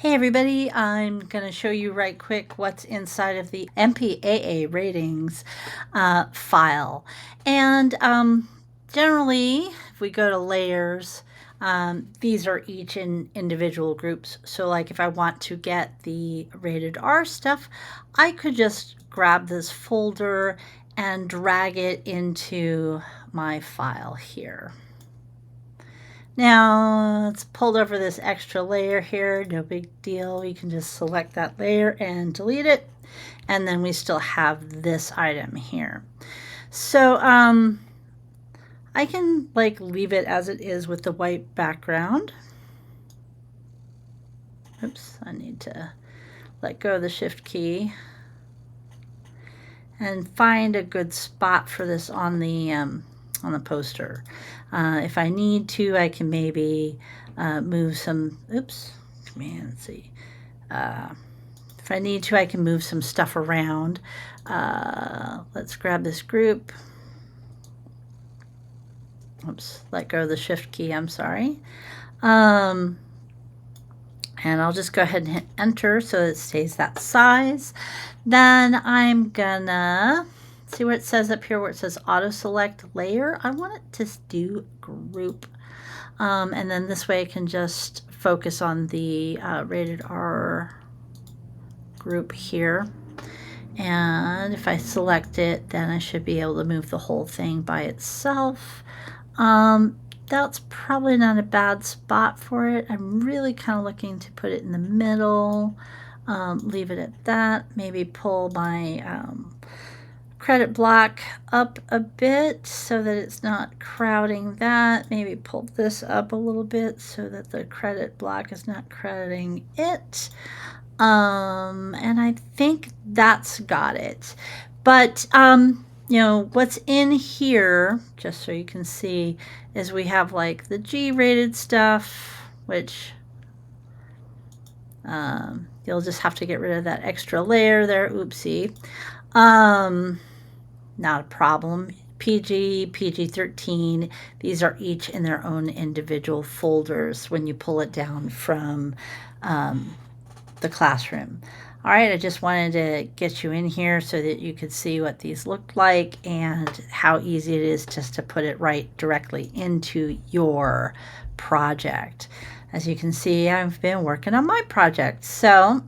Hey everybody, I'm going to show you right quick what's inside of the MPAA ratings file. And generally, if we go to layers, these are each in individual groups. So like if I want to get the rated R stuff, I could just grab this folder and drag it into my file here. Now it's pulled over this extra layer here, no big deal. You can just select that layer and delete it. And then we still have this item here. So I can like leave it as it is with the white background. Oops, I need to let go of the shift key and find a good spot for this on the poster. If I need to, I can maybe move some, Command C. If I need to, I can move some stuff around. Let's grab this group. Let go of the shift key, I'm sorry. And I'll just go ahead and hit enter so it stays that size. Then I'm gonna see where it says up here where it says auto select layer. I want it to do group. And then this way I can just focus on the rated R group here. And if I select it, then I should be able to move the whole thing by itself. That's probably not a bad spot for it. I'm really kind of looking to put it in the middle. Leave it at that. Maybe pull my credit block up a bit so that it's not crowding that. Maybe pull this up a little bit so that the credit block is not crowding it. And I think that's got it. But you know, what's in here, just so you can see, is we have like the G-rated stuff, which you'll just have to get rid of that extra layer there. Oopsie. Not a problem. PG, PG-13, these are each in their own individual folders when you pull it down from the classroom. All right, I just wanted to get you in here so that you could see what these look like and how easy it is just to put it right directly into your project. As you can see, I've been working on my project. So,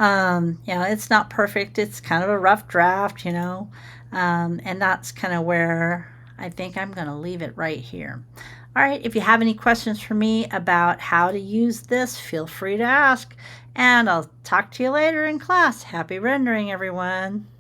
you know, it's not perfect. It's kind of a rough draft, you know, and that's kind of where I think I'm going to leave it right here. All right, if you have any questions for me about how to use this, feel free to ask. And I'll talk to you later in class. Happy rendering, everyone.